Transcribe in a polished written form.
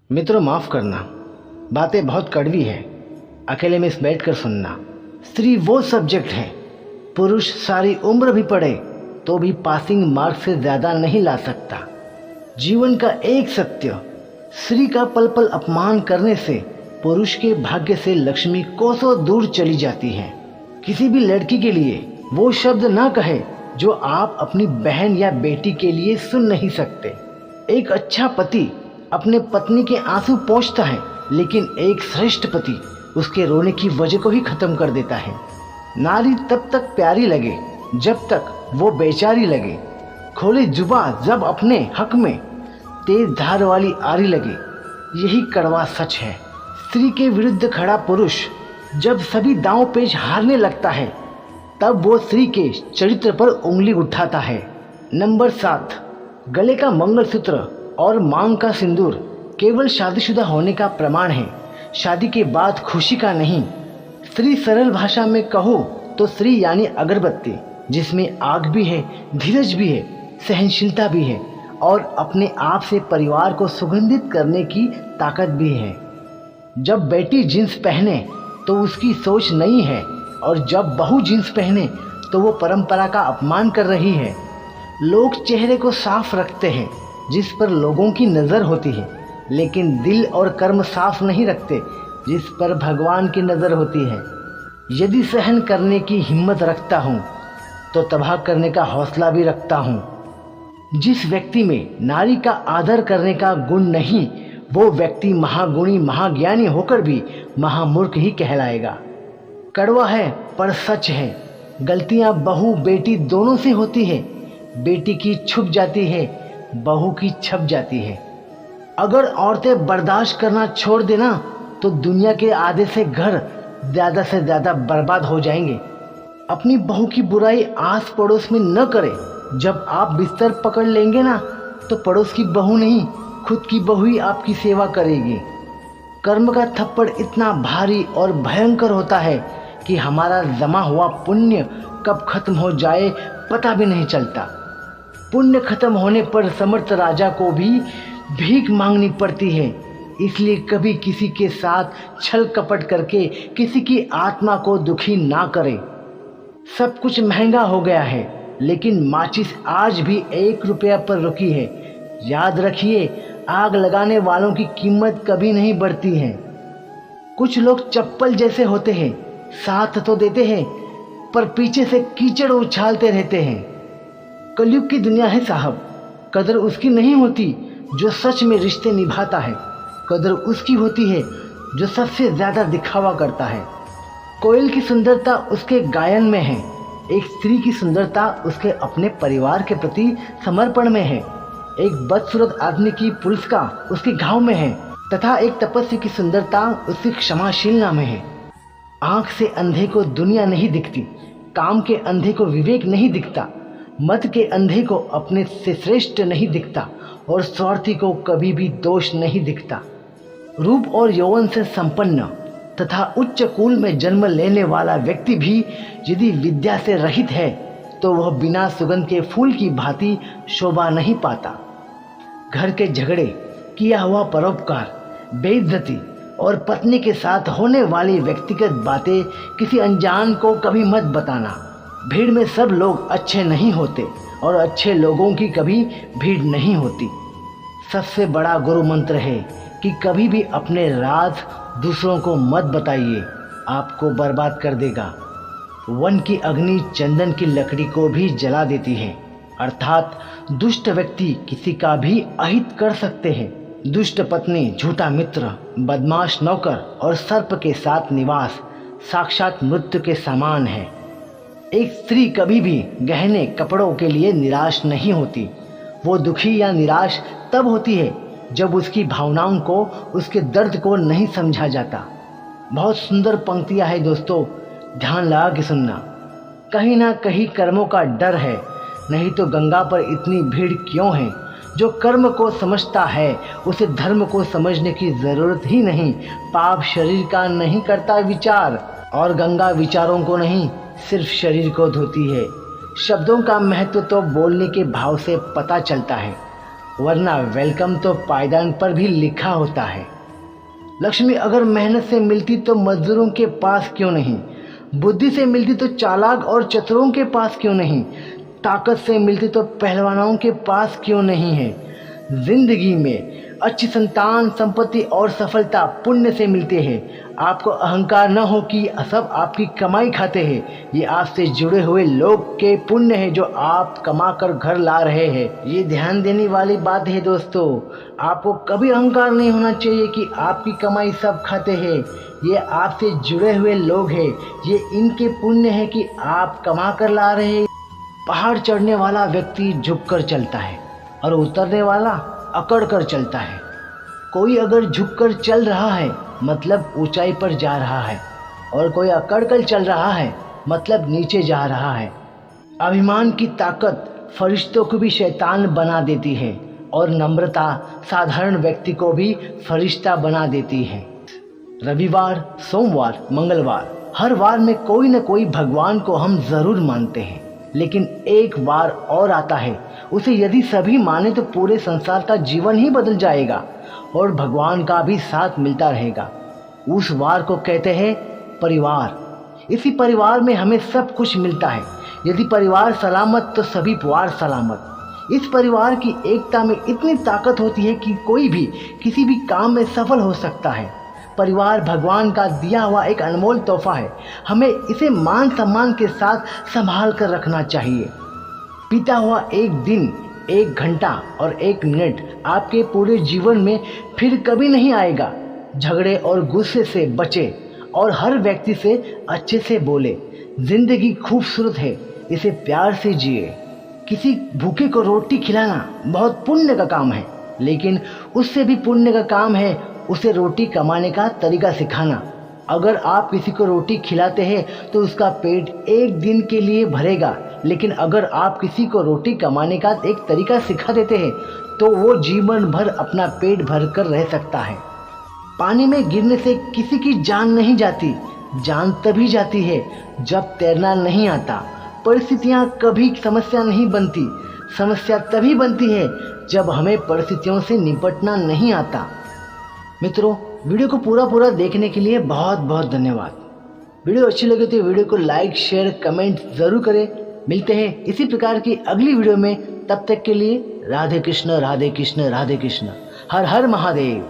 मित्रों, माफ करना, बातें बहुत कड़वी है। अकेले में बैठ कर सुनना। स्त्री वो सब्जेक्ट है, पुरुष सारी उम्र भी पढ़े तो भी पासिंग मार्क्स से ज्यादा नहीं ला सकता। जीवन का एक सत्य, स्त्री का पल पल अपमान करने से पुरुष के भाग्य से लक्ष्मी कोसों दूर चली जाती है। किसी भी लड़की के लिए वो शब्द ना कहे जो आप अपनी बहन या बेटी के लिए सुन नहीं सकते। एक अच्छा पति अपने पत्नी के आंसू पोंछता है, लेकिन एक श्रेष्ठ पति उसके रोने की वजह को ही खत्म कर देता है। नारी तब तक प्यारी लगे जब तक वो बेचारी लगे। खोले जुबा जब अपने हक में तेज धार वाली आरी लगे। यही कड़वा सच है। स्त्री के विरुद्ध खड़ा पुरुष जब सभी दांव पेच हारने लगता है, तब वो स्त्री के चरित्र पर उंगली उठाता है। नंबर 7, गले का मंगलसूत्र और मांग का सिंदूर केवल शादीशुदा होने का प्रमाण है, शादी के बाद खुशी का नहीं। स्त्री सरल भाषा में कहो तो स्त्री यानी अगरबत्ती, जिसमें आग भी है, धीरज भी है, सहनशीलता भी है और अपने आप से परिवार को सुगंधित करने की ताकत भी है। जब बेटी जींस पहने तो उसकी सोच नई है, और जब बहू जींस पहने तो वो परंपरा का अपमान कर रही है। लोग चेहरे को साफ रखते हैं जिस पर लोगों की नज़र होती है, लेकिन दिल और कर्म साफ नहीं रखते जिस पर भगवान की नज़र होती है। यदि सहन करने की हिम्मत रखता हूँ तो तबाह करने का हौसला भी रखता हूँ। जिस व्यक्ति में नारी का आदर करने का गुण नहीं, वो व्यक्ति महागुणी महाज्ञानी होकर भी महामूर्ख ही कहलाएगा। कड़वा है पर सच है। गलतियाँ बहू बेटी दोनों से होती है। बेटी की छुप जाती है, बहू की छप जाती है। अगर औरतें बर्दाश्त करना छोड़ देना तो दुनिया के आधे से घर ज़्यादा से ज़्यादा बर्बाद हो जाएंगे। अपनी बहू की बुराई आस पड़ोस में न करें। जब आप बिस्तर पकड़ लेंगे ना, तो पड़ोस की बहू नहीं, खुद की बहू ही आपकी सेवा करेगी। कर्म का थप्पड़ इतना भारी और भयंकर होता है कि हमारा जमा हुआ पुण्य कब खत्म हो जाए पता भी नहीं चलता। पुण्य खत्म होने पर समर्थ राजा को भी भीख मांगनी पड़ती है। इसलिए कभी किसी के साथ छल कपट करके किसी की आत्मा को दुखी ना करें। सब कुछ महंगा हो गया है, लेकिन माचिस आज भी 1 रुपया पर रुकी है। याद रखिए, आग लगाने वालों की कीमत कभी नहीं बढ़ती है। कुछ लोग चप्पल जैसे होते हैं, साथ तो देते हैं पर पीछे से कीचड़ उछालते रहते हैं। कलयुग की दुनिया है साहब। कदर उसकी नहीं होती जो सच में रिश्ते निभाता है, कदर उसकी होती है जो सबसे ज्यादा दिखावा करता है। कोयल की सुंदरता उसके गायन में है, एक स्त्री की सुंदरता उसके अपने परिवार के प्रति समर्पण में है, एक बदसूरत आदमी की पुलिसका उसके घाव में है, तथा एक तपस्वी की सुंदरता उसकी क्षमाशीलता में है। आंख से अंधे को दुनिया नहीं दिखती, काम के अंधे को विवेक नहीं दिखता, मत के अंधे को अपने से श्रेष्ठ नहीं दिखता और स्वार्थी को कभी भी दोष नहीं दिखता। रूप और यौवन से संपन्न तथा उच्च कुल में जन्म लेने वाला व्यक्ति भी यदि विद्या से रहित है तो वह बिना सुगंध के फूल की भांति शोभा नहीं पाता। घर के झगड़े, किया हुआ परोपकार, बेइज्जती और पत्नी के साथ होने वाली व्यक्तिगत बातें किसी अनजान को कभी मत बताना। भीड़ में सब लोग अच्छे नहीं होते और अच्छे लोगों की कभी भीड़ नहीं होती। सबसे बड़ा गुरु मंत्र है कि कभी भी अपने राज दूसरों को मत बताइए, आपको बर्बाद कर देगा। वन की अग्नि चंदन की लकड़ी को भी जला देती है, अर्थात दुष्ट व्यक्ति किसी का भी अहित कर सकते हैं। दुष्ट पत्नी, झूठा मित्र, बदमाश नौकर और सर्प के साथ निवास साक्षात मृत्यु के समान है। एक स्त्री कभी भी गहने कपड़ों के लिए निराश नहीं होती। वो दुखी या निराश तब होती है जब उसकी भावनाओं को, उसके दर्द को नहीं समझा जाता। बहुत सुंदर पंक्तियां हैं दोस्तों, ध्यान लगा के सुनना। कहीं ना कहीं कर्मों का डर है, नहीं तो गंगा पर इतनी भीड़ क्यों है। जो कर्म को समझता है उसे धर्म को समझने की जरूरत ही नहीं। पाप शरीर का नहीं करता विचार, और गंगा विचारों को नहीं सिर्फ शरीर को धोती है। शब्दों का महत्व तो बोलने के भाव से पता चलता है। वरना वेलकम तो पायदान पर भी लिखा होता है। लक्ष्मी अगर मेहनत से मिलती तो मजदूरों के पास क्यों नहीं, बुद्धि से मिलती तो चालाक और चतुरों के पास क्यों नहीं, ताकत से मिलती तो पहलवानों के पास क्यों नहीं है। जिंदगी में अच्छी संतान, संपत्ति और सफलता पुण्य से मिलते हैं। आपको अहंकार न हो कि सब आपकी कमाई खाते हैं। ये आपसे जुड़े हुए लोग के पुण्य है जो आप कमा कर घर ला रहे हैं। ये ध्यान देने वाली बात है दोस्तों। आपको कभी अहंकार नहीं होना चाहिए कि आपकी कमाई सब खाते हैं। ये आपसे जुड़े हुए लोग हैं, ये इनके पुण्य है कि आप कमा कर ला रहे हैं। पहाड़ चढ़ने वाला व्यक्ति झुककर चलता है और उतरने वाला अकड़ कर चलता है। कोई अगर झुककर चल रहा है मतलब ऊंचाई पर जा रहा है, और कोई अकड़ कर चल रहा है मतलब नीचे जा रहा है। अभिमान की ताकत फरिश्तों को भी शैतान बना देती है और नम्रता साधारण व्यक्ति को भी फरिश्ता बना देती है। रविवार, सोमवार, मंगलवार, हर वार में कोई न कोई भगवान को हम जरूर मानते हैं, लेकिन एक वार और आता है, उसे यदि सभी माने तो पूरे संसार का जीवन ही बदल जाएगा और भगवान का भी साथ मिलता रहेगा। उस वार को कहते हैं परिवार। इसी परिवार में हमें सब कुछ मिलता है। यदि परिवार सलामत तो सभी वार सलामत। इस परिवार की एकता में इतनी ताकत होती है कि कोई भी किसी भी काम में सफल हो सकता है। परिवार भगवान का दिया हुआ एक अनमोल तोहफा है। हमें इसे मान सम्मान के साथ संभाल कर रखना चाहिए। बीता हुआ एक दिन, एक घंटा और एक मिनट आपके पूरे जीवन में फिर कभी नहीं आएगा। झगड़े और गुस्से से बचे और हर व्यक्ति से अच्छे से बोले। जिंदगी खूबसूरत है, इसे प्यार से जिए। किसी भूखे को रोटी खिलाना बहुत पुण्य का काम है, लेकिन उससे भी पुण्य का काम है उसे रोटी कमाने का तरीका सिखाना। अगर आप किसी को रोटी खिलाते हैं तो उसका पेट एक दिन के लिए भरेगा, लेकिन अगर आप किसी को रोटी कमाने का एक तरीका सिखा देते हैं तो वो जीवन भर अपना पेट भर कर रह सकता है। पानी में गिरने से किसी की जान नहीं जाती, जान तभी जाती है जब तैरना नहीं आता। परिस्थितियाँ कभी समस्या नहीं बनती, समस्या तभी बनती है जब हमें परिस्थितियों से निपटना नहीं आता। मित्रों, वीडियो को पूरा देखने के लिए बहुत बहुत धन्यवाद। वीडियो अच्छी लगे तो वीडियो को लाइक, शेयर, कमेंट ज़रूर करें। मिलते हैं इसी प्रकार की अगली वीडियो में। तब तक के लिए राधे कृष्ण, राधे कृष्ण, राधे कृष्ण। हर हर महादेव।